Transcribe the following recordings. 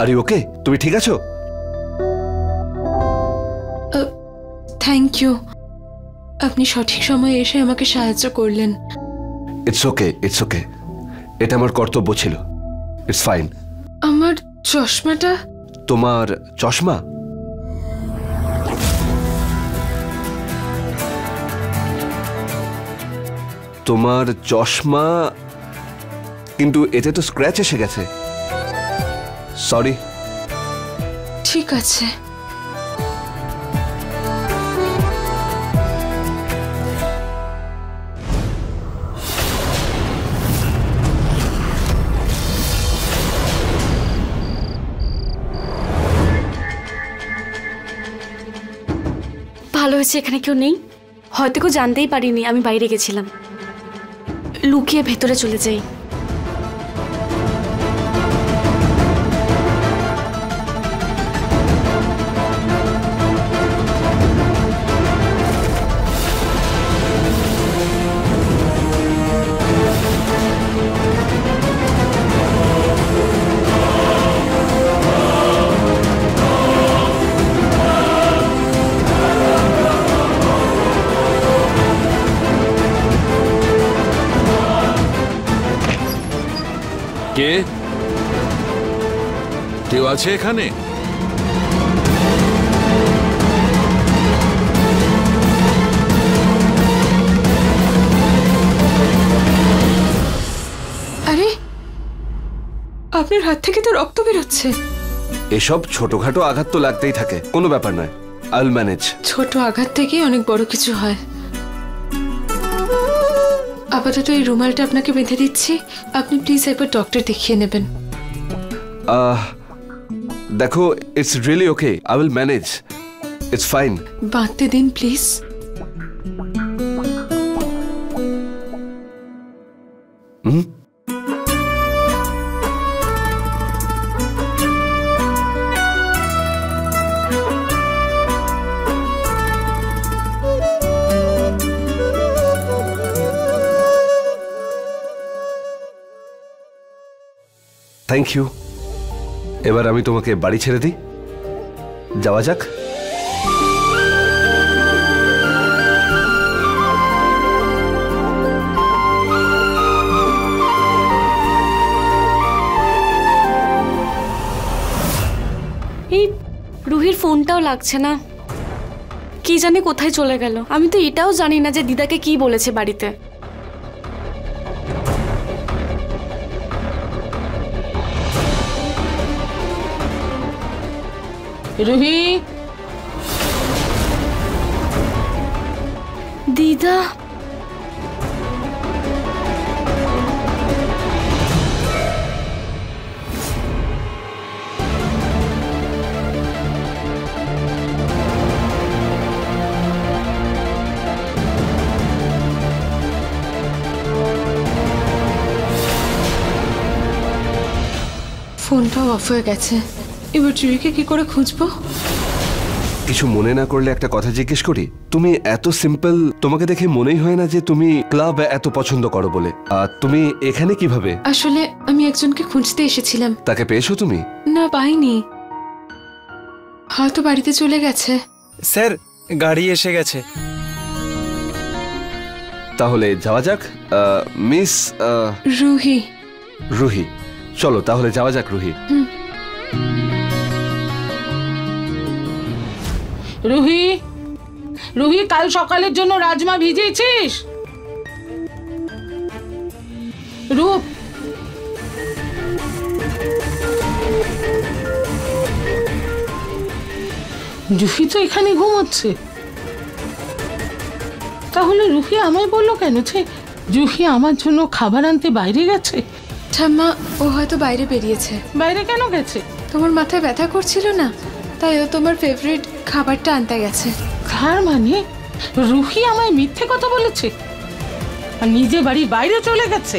আরে ওকে, তুমি ঠিক আছো? থ্যাংক ইউ, আপনি সঠিক সময়ে এসে আমাকে সাহায্য করলেন। ইটস ওকে, ইটস ওকে, এটা আমার কর্তব্য ছিল। It's fine. আমার চশমাটা? তোমার চশমা? তোমার চশমা, কিন্তু এতে তো স্ক্র্যাচ এসে গেছে। সরি। ঠিক আছে। ভালো হয়েছে এখানে কেউ নেই, হয়তো কেউ জানতেই পারিনি আমি বাইরে গেছিলাম। লুকিয়ে ভেতরে চলে যাই। কে? কেউ আছে এখানে? আরে, আপনার হাত থেকে তো রক্ত বেরোচ্ছে। এসব ছোটখাটো আঘাত তো লাগতেই থাকে, কোনো ব্যাপার নয়। I will manage. ছোট আঘাত থেকে অনেক বড় কিছু হয়। আপাতত এই রুমালটা আপনাকে বেঁধে দিচ্ছি, আপনি প্লিজ একবার ডক্টর দেখিয়ে নেবেন। দেখো, it's really okay, I will manage, it's fine. বাঁধতে দিন প্লিজ। Thank you. এবার আমি তোমাকে বাড়ি ছেড়ে দিই, যাওয়া যাক। এই রুহির ফোনটাও লাগছে না, কি জানে কোথায় চলে গেল। আমি তো এটাও জানি না যে দিদাকে কি বলেছে বাড়িতে। রুহি, দিদা, ফোনটাও অফ হয়ে গেছে, এবার জুইকে কি করে খুঁজবো? কিছু মনে না করলে একটা কথা জিজ্ঞেস করি? তুমি এত সিম্পল, তোমাকে দেখে মনেই হয় না যে তুমি ক্লাব এত পছন্দ করো বলে। আর তুমি এখানে কিভাবে? আসলে আমি একজনকে খুঁজতে এসেছিলাম। তাকে পেয়েছো তুমি? না, পাইনি, হয়তো বাড়িতে চলে গেছে। স্যার, গাড়ি এসে গেছে। তাহলে যাওয়া যাক। মিস রুহি। রুহি, চলো তাহলে যাওয়া যাক। রুহি, রুহি, রুহি, কাল সকালের জন্য রাজমা ভিজিয়েছিস? রূপ, রুহি তো এখানে ঘুমোচ্ছে, তাহলে রুহি আমায় বললো কেন যে রুহি আমার জন্য খাবার আনতে বাইরে গেছে? ঠাম্মা, ও হয়তো বাইরে বেরিয়েছে। বাইরে কেন গেছে? তোমার মাথায় ব্যথা করছিল না, তাই ও তোমার ফেভারিট খাবারটা আনতে গেছে। তার মানে রুহি আমায় মিথ্যে কথা বলেছে আর নিজে বাড়ির বাইরে চলে গেছে।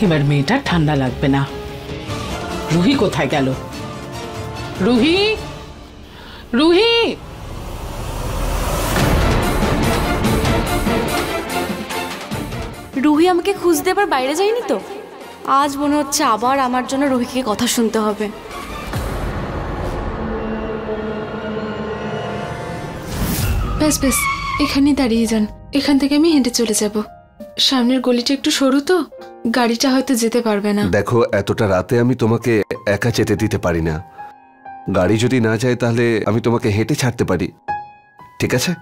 এবার মেয়েটার ঠান্ডা লাগবে না। রুহি কোথায় গেল? রুহি, রুহি! রুহি আমাকে খুঁজতে এবার বাইরে যায়নি তো? আজ মনে হচ্ছে আবার আমার জন্য রুহিকে কথা শুনতে হবে। ব্যাস ব্যাস, এখানেই দাঁড়িয়ে যান। এখান থেকে আমি হেঁটে চলে যাব। সামনের গলিটা একটু সরু তো, গাড়িটা হয়তো যেতে পারবে না। দেখো, এতটা রাতে আমি তোমাকে একা যেতে দিতে পারি না। গাড়ি যদি না যায় তাহলে আমি তোমাকে হেঁটে ছাড়তে পারি, ঠিক আছে?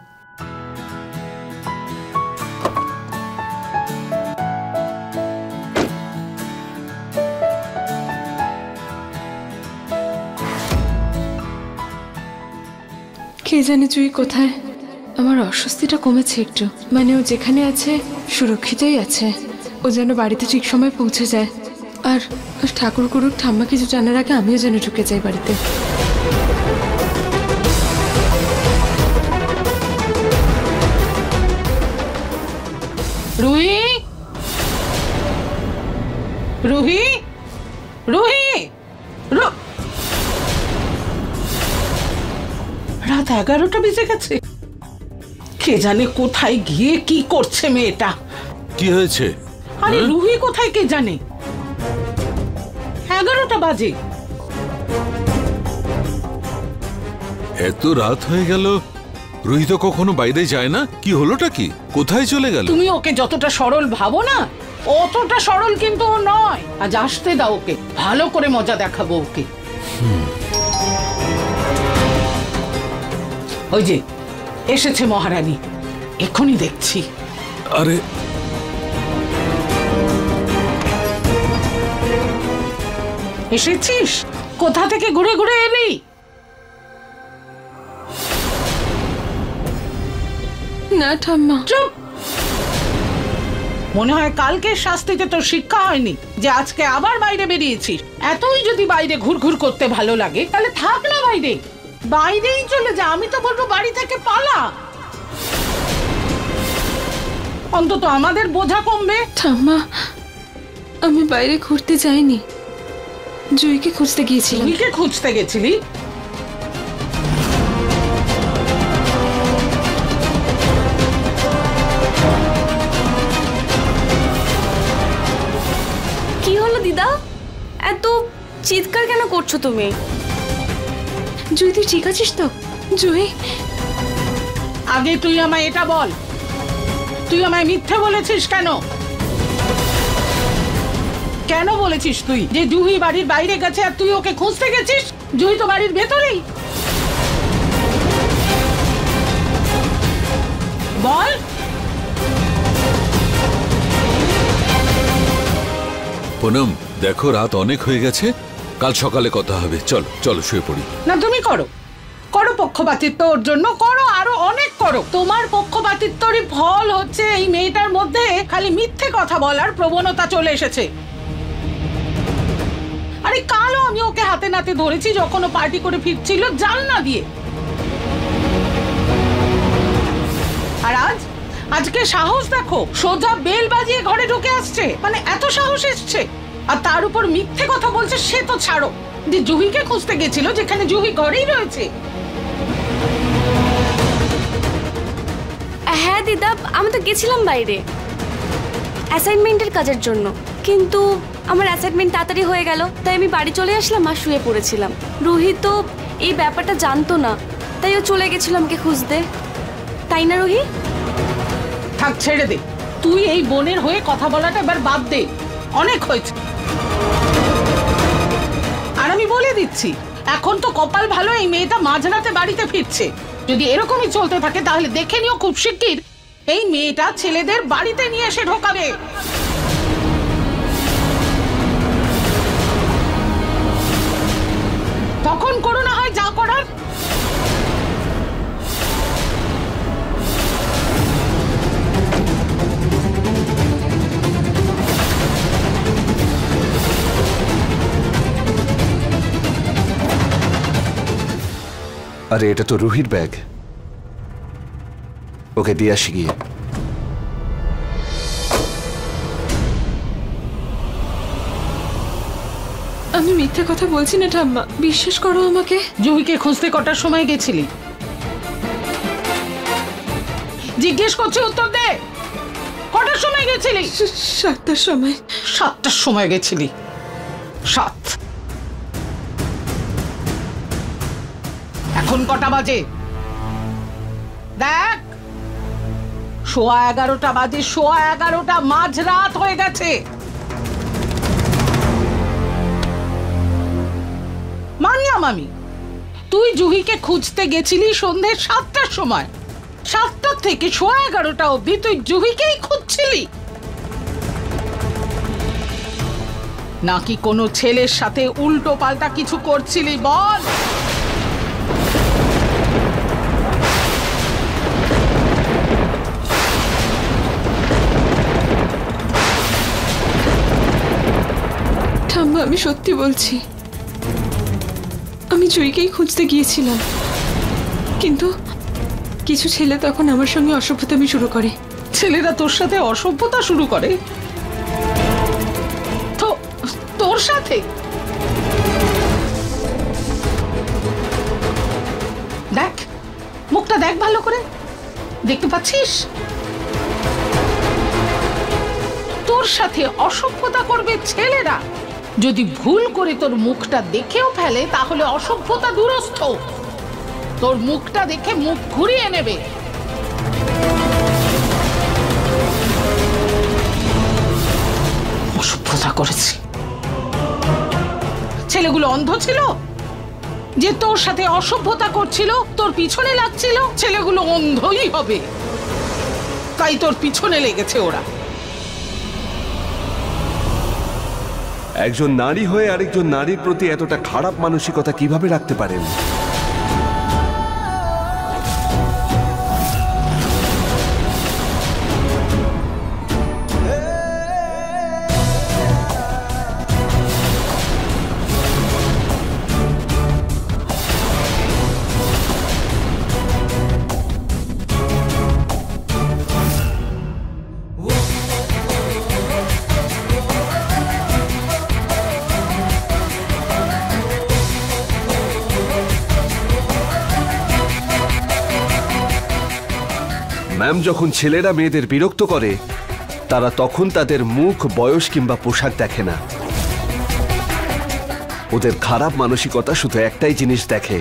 কে জানে জুই কোথায়। আমার অস্বস্তিটা কমেছে একটু, মানে ও যেখানে আছে সুরক্ষিতই আছে। ও যেন বাড়িতে ঠিক সময় পৌঁছে যায়। আর ঠাকুর করুক ঠাম্মা কিছু জানার আগে আমিও যেন ঢুকে যাই বাড়িতে। রুহি, রুহি, রুহি! রাত 11টা বেজে গেছে। কে জানে কোথায় গিয়ে কি করছে মেয়েটা। কি হয়েছে? আরে রুহি কোথায় কে জানে। 11টা বাজে। এত রাত হয়ে গেল, রুহি তো কখনো বাইরে যায় না। কি হলোটা কি? কোথায় চলে গেল? তুমি ওকে যতটা সরল ভাবো না, অতটা সরল কিন্তু ও নয়। আজ আসতে দাও ওকে, ভালো করে মজা দেখাবো ওকে। ওই যে এসেছে মহারানী, এক্ষুনি দেখছি। আরে এসেছিস? কোথা থেকে ঘুরে ঘুরে এলি? না ঠাম্মা। চুপ! মনে হয় কালকের শাস্তিতে তোর শিক্ষা হয়নি যে আজকে আবার বাইরে বেরিয়েছিস। এতই যদি বাইরে ঘুরঘুর করতে ভালো লাগে তাহলে থাক না বাইরে, বাইরেই চলে যা। আমি তো বলবো বাড়ি থেকে পালা, অন্তত আমাদের বোঝা কমবে। ঠাম্মা, আমি বাইরে ঘুরতে যাইনি, জুইকে খুঁজতে গিয়েছিলাম। তুইকে খুঁজতে গেছিলি? কি হলো দিদা? এত চিৎকার কেন করছো তুমি? জুই তুই ঠিক আছিস তো? জুই, আগে তুই আমায় এটা বল, তুই আমায় মিথ্যে বলেছিস কেন? কেন বলেছিস তুই যে জুহি বাড়ির বাইরে গেছে আর তুই ওকে খুঁজতে গেছিস? জুহি তো বাড়ির ভেতরেই। বল। পুনম, দেখো রাত অনেক হয়ে গেছে, কাল সকালে কথা হবে। চলো চলো শুয়ে পড়ি। না, তুমি করো, করো পক্ষপাতিত্ব, ওর জন্য করো, আরো অনেক করো। তোমার পক্ষপাতিত্বরই ফল হচ্ছে এই মেয়েটার মধ্যে খালি মিথ্যে কথা বলার প্রবণতা চলে এসেছে। আরে কালও আমি ওকে হাতে নাতে ধরেছি যখন ও পার্টি করে ফিরছিল জানলা দিয়ে। আর আজকে সাহস দেখো, সোজা বেল বাজিয়ে ঘরে ঢুকে আসছে। মানে এত সাহস এসছে, আর তার উপর মিথ্যে কথা বলছে। সে তো ছাড়ো, যে জুহিকে খুঁজতে গেছিল যেখানে জুহি ঘরেই রয়েছে। হ্যাঁ দিদা, আমি তো গেছিলাম বাইরে অ্যাসাইনমেন্টের কাজের জন্য, কিন্তু আমার অ্যাসাইনমেন্ট তাড়াতাড়ি হয়ে গেল, তাই আমি বাড়ি চলে আসলাম আর শুয়ে পড়েছিলাম। রুহি তো এই ব্যাপারটা জানতো না, তাই ও চলে গেছিল আমাকে খুঁজতে, তাই না রুহি? থাক, ছেড়ে দে। তুই এই বোনের হয়ে কথা বলাটা এবার বাদ দে, অনেক হয়েছে। আর আমি বলে দিচ্ছি, এখন তো কপাল ভালো এই মেয়েটা মাঝরাতে বাড়িতে ফিরছে। যদি এরকমই চলতে থাকে তাহলে দেখে নিও খুব শিগগির এই মেয়েটা ছেলেদের বাড়িতে নিয়ে এসে ঢোকাবে। তখন করো না হয় যা করার। আরে এটা তো রুহির ব্যাগ, ওকে দিয়ে আসি গিয়ে। আমি মিথ্যে কথা বলছি না ঠাম্মা, বিশ্বাস করো আমাকে। জুহিকে খুঁজতে কটার সময় গেছিলি? জিজ্ঞেস করছি, উত্তর দে। কটার সময় গেছিলি? 7টার সময়। 7টার সময় গেছিলি? 7। এখন কটা বাজে দেখ। 11:15 বাজে। 11:15 মাঝরাত হয়ে গেছে। মানলাম আমি, তুই জুহিকে খুঁজতে গেছিলি সন্ধ্যে 7টার সময়। 7টা থেকে 11:15 অবধি তুই জুহিকেই খুঁজছিলি, নাকি কোনো ছেলের সাথে উল্টো পাল্টা কিছু করছিলি? বল। ঠাম্মা আমি সত্যি বলছি, আমি জুইকেই খুঁজতে গিয়েছিলাম, কিন্তু কিছু ছেলে তখন আমার সঙ্গে অসভ্যতামি শুরু করে। ছেলেরা তোর সাথে অসভ্যতা শুরু করে? তো তোর সাথে? দেখ, মুখটা দেখ ভালো করে, দেখতে পাচ্ছিস? তোর সাথে অসভ্যতা করবে ছেলেরা। যদি ভুল করে তোর মুখটা দেখেও ফেলে তাহলে অসভ্যতা দূরস্থ। তোর মুখটা দেখে মুখ ঘুরিয়ে নেবে। অসভ্যতা করেছি। ছেলেগুলো অন্ধ ছিল যে তোর সাথে অসভ্যতা করছিল, তোর পিছনে লাগছিল? ছেলেগুলো অন্ধই হবে, তাই তোর পিছনে লেগেছে ওরা। একজন নারী হয়ে আরেকজন নারীর প্রতি এতটা খারাপ মানসিকতা কিভাবে রাখতে পারেন? ম্যাম, যখন ছেলেরা মেয়েদের বিরক্ত করে তারা তখন তাদের মুখ, বয়স কিংবা পোশাক দেখে না। ওদের খারাপ মানসিকতা শুধু একটাই জিনিস দেখে,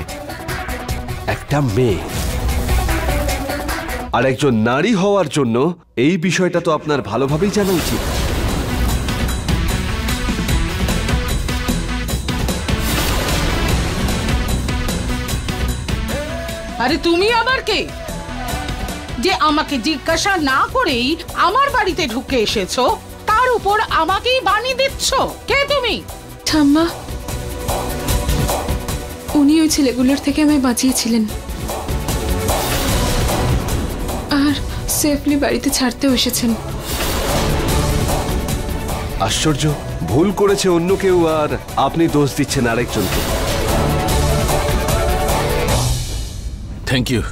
একটা মেয়ে। আর একজন নারী হওয়ার জন্য এই বিষয়টা তো আপনার ভালোভাবেই জানা উচিত। আরে তুমি আবার কে যে আমাকে জিজ্ঞাসা না করেই আমার বাড়িতে ঢুকে এসেছো, তার উপর আমাকেই বানি দিচ্ছ? কে তুমি? ঠাম্মা, উনি ওই ছেলেগুলোর থেকে আমায় বাঁচিয়েছিলেন আর সেফলি বাড়িতে ছাড়তেও এসেছেন। আশ্চর্য, ভুল করেছে অন্য কেউ আর আপনি দোষ দিচ্ছেন আরেকজনকে। Thank you,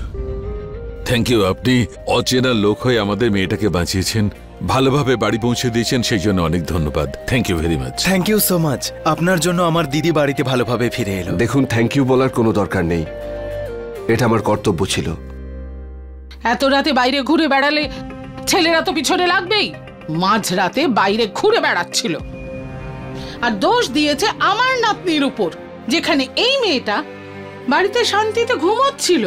thank you. আপনি অচেনা লোক হয়ে আমাদের মেয়েটাকে বাঁচিয়েছেন, ভালোভাবে বাড়ি পৌঁছে দিয়েছেন, সেই জন্য অনেক ধন্যবাদ। Thank you very much. Thank you so much. আপনার জন্য আমার দিদি বাড়িতে ভালোভাবে ফিরে এলো। দেখুন, থ্যাংক ইউ বলার কোনো দরকার নেই, এটা আমার কর্তব্য ছিল। এত রাতে বাইরে ঘুরে বেড়ালে ছেলেরা তো পিছনে লাগবেই। মাঝরাতে বাইরে ঘুরে বেড়াচ্ছিল আর দোষ দিয়েছে আমার নাতনির উপর, যেখানে এই মেয়েটা বাড়িতে শান্তিতে ঘুমোচ্ছিল।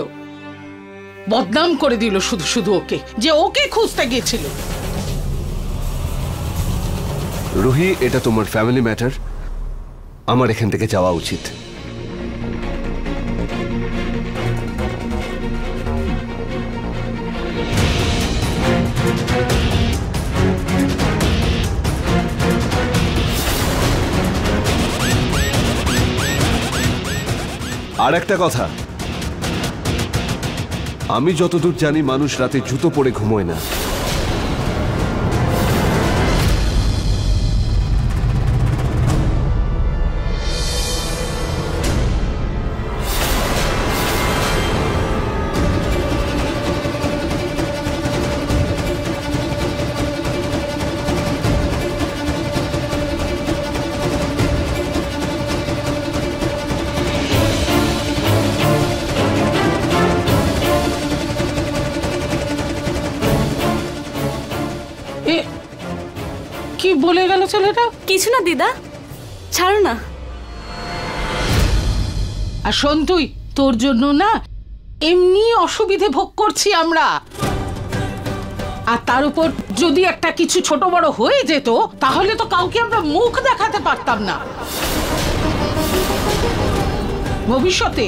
বদনাম করে দিল শুধু শুধু ওকে, যে ওকে খুঁজতে গিয়েছিল। রুহি, এটা তোমার ফ্যামিলি ম্যাটার, আমার এখান থেকে যাওয়া উচিত। আর একটা কথা, আমি যতদূর জানি মানুষ রাতে জুতো পরে ঘুমোয় না। ছেলেটা? কিছু না দিদা, ছাড়ো না। আর শোন তুই, তোর জন্য না এমনি অসুবিধে ভোগ করছি আমরা, আর তার উপর যদি একটা কিছু ছোট বড় হয়ে যেত তাহলে তো কাউকে আমরা মুখ দেখাতে পারতাম না। ভবিষ্যতে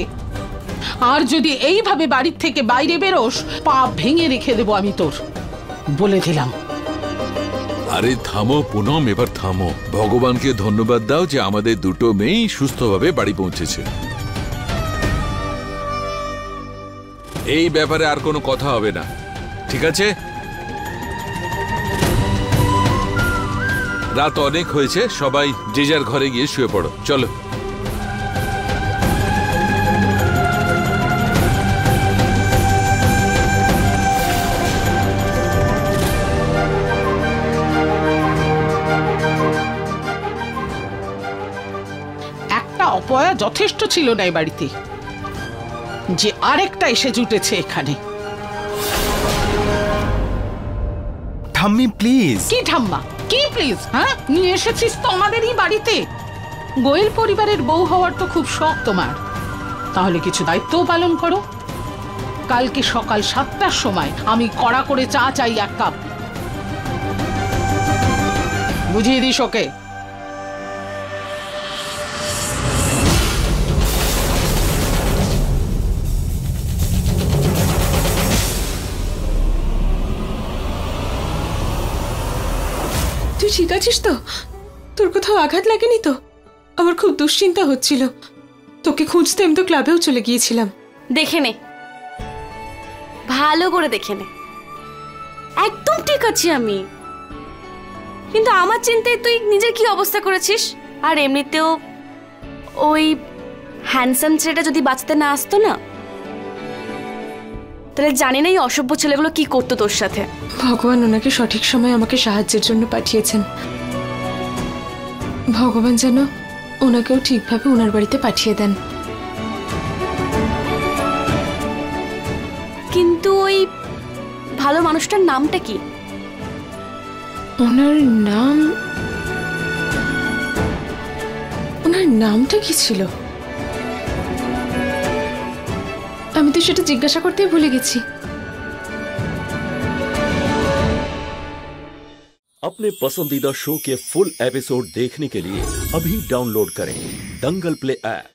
আর যদি এইভাবে বাড়ির থেকে বাইরে বেরোস, পা ভেঙে রেখে দেবো আমি তোর, বলে দিলাম। আরে থামো পুনম, এবার থামো। ভগবানকে ধন্যবাদ দাও যে আমাদের দুটো মেয়েই সুস্থভাবে বাড়ি পৌঁছেছে। এই ব্যাপারে আর কোনো কথা হবে না, ঠিক আছে? রাত অনেক হয়েছে, সবাই যে যার ঘরে গিয়ে শুয়ে পড়ো, চলো। একটা অপয়া যথেষ্ট ছিল না এই বাড়িতে, যে আরেকটা এসে জুটেছে এখানে। ঠাম্মি প্লিজ। কি ঠাম্মা, কি প্লিজ? হ্যাঁ, নিয়ে এসেছিস তো আমাদেরই বাড়িতে। গোয়েল পরিবারের বউ হওয়ার তো খুব শখ তোমার, তাহলে কিছু দায়িত্বও পালন করো। কালকে সকাল 7টার সময় আমি কড়া করে চা চাই 1 কাপ, বুঝিয়ে দিস ওকে। তুই ঠিক আছিস তো? তোর কোথাও আঘাত লাগেনি তো? আমার খুব দুশ্চিন্তা হচ্ছিল, তোকে খুঁজতে আমি তো ক্লাবেও চলে গিয়েছিলাম। দেখে নে, ভালো করে দেখে নে। একদম ঠিক আছি আমি, কিন্তু আমার চিন্তায় তুই নিজের কি অবস্থা করেছিস। আর এমনিতেও ওই হ্যান্ডসাম ছেলেটা যদি বাঁচতে না আসতো না, তাহলে জানি না এই অসভ্য ছেলেগুলো কি করতো তোর সাথে। ভগবান ওনাকে সঠিক সময় আমাকে সাহায্যের জন্য পাঠিয়েছেন। ভগবান যেন ওনাকেও ঠিকভাবে ওনার বাড়িতে পাঠিয়ে দেন। কিন্তু ওই ভালো মানুষটার নামটা কি? ওনার নামটা কি ছিল? আমি তো সেটা জিজ্ঞাসা করতেই ভুলে গেছি। अपने पसंदीदा शो के फुल एपिसोड देखने के लिए अभी डाउनलोड करें दंगल प्ले ऐप।